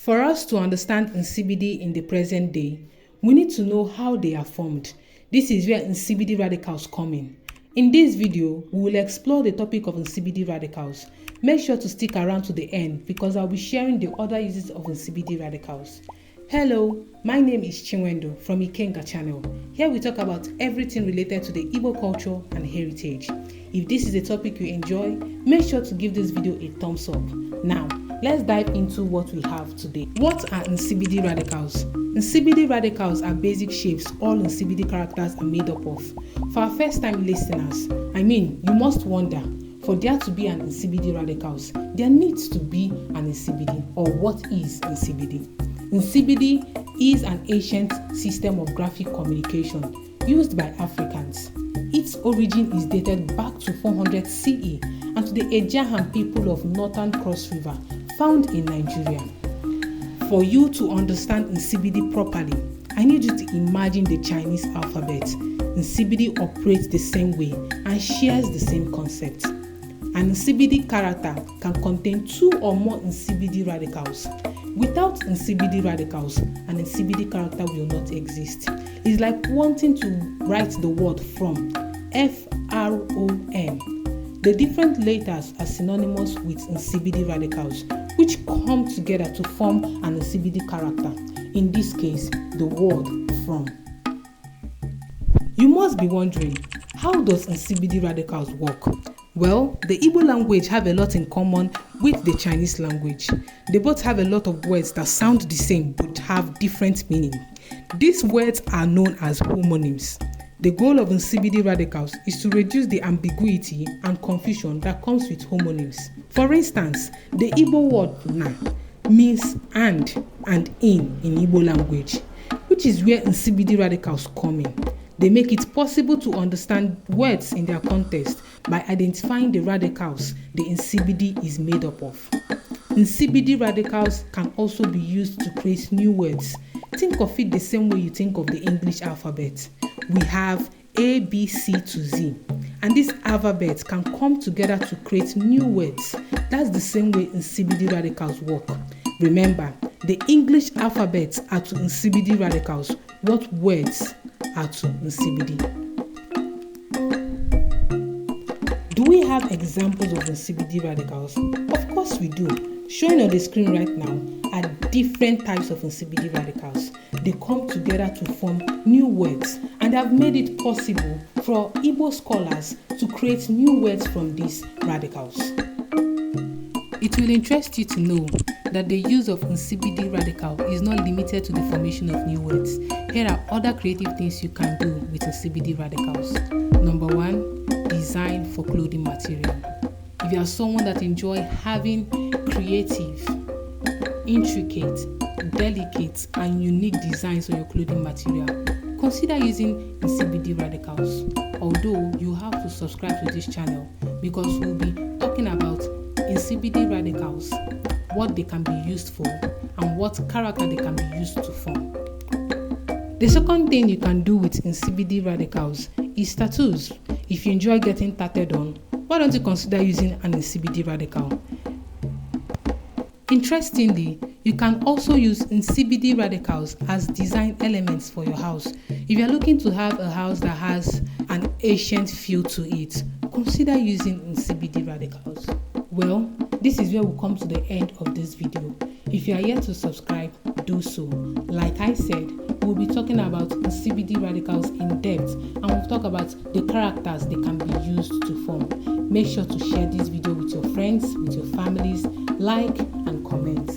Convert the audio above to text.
For us to understand Nsibidi in the present day, we need to know how they are formed. This is where Nsibidi radicals come in. In this video, we will explore the topic of Nsibidi radicals. Make sure to stick around to the end because I'll be sharing the other uses of Nsibidi radicals. Hello, my name is Chinwendo from Ikenga channel. Here we talk about everything related to the Igbo culture and heritage. If this is a topic you enjoy, make sure to give this video a thumbs up. Now, let's dive into what we have today. What are Nsibidi radicals? Nsibidi radicals are basic shapes all Nsibidi characters are made up of. For our first time listeners, you must wonder, for there to be an Nsibidi radicals, there needs to be an Nsibidi, or what is Nsibidi? Nsibidi is an ancient system of graphic communication used by Africans. Its origin is dated back to 400 CE and to the Ejahan people of Northern Cross River found in Nigeria. For you to understand Nsibidi properly, I need you to imagine the Chinese alphabet. Nsibidi operates the same way and shares the same concept. An Nsibidi character can contain two or more Nsibidi radicals. Without Nsibidi radicals, an Nsibidi character will not exist. It's like wanting to write the word from, F-R-O-M. The different letters are synonymous with Nsibidi radicals, which come together to form an Nsibidi character. In this case, the word from. You must be wondering, how does Nsibidi radicals work? Well, the Igbo language have a lot in common with the Chinese language. They both have a lot of words that sound the same but have different meaning. These words are known as homonyms. The goal of Nsibidi radicals is to reduce the ambiguity and confusion that comes with homonyms. For instance, the Igbo word na means and in Igbo language, which is where Nsibidi radicals come in. They make it possible to understand words in their context by identifying the radicals the Nsibidi is made up of. Nsibidi radicals can also be used to create new words. Think of it the same way you think of the English alphabet. We have A, B, C to Z, and these alphabets can come together to create new words. That's the same way Nsibidi radicals work. Remember, the English alphabets are to Nsibidi radicals what words are to Nsibidi. Do we have examples of Nsibidi radicals? Of course we do. Showing on the screen right now are different types of Nsibidi radicals. They come together to form new words and have made it possible for Igbo scholars to create new words from these radicals. It will interest you to know that the use of Nsibidi radical is not limited to the formation of new words. Here are other creative things you can do with Nsibidi radicals. Number 1, design for clothing material. If you are someone that enjoys having creative, intricate, delicate, and unique designs on your clothing material, consider using Nsibidi radicals. Although you have to subscribe to this channel because we'll be talking about Nsibidi radicals, what they can be used for, and what character they can be used to form. The second thing you can do with Nsibidi radicals is tattoos. If you enjoy getting tattooed on, why don't you consider using an Nsibidi radical? Interestingly, you can also use Nsibidi radicals as design elements for your house. If you are looking to have a house that has an ancient feel to it, consider using Nsibidi radicals. Well, this is where we come to the end of this video. If you are yet to subscribe, do so. Like I said, we'll be talking about Nsibidi radicals in depth and we'll talk about the characters they can be used to form. Make sure to share this video with your friends, with your families, like and comment.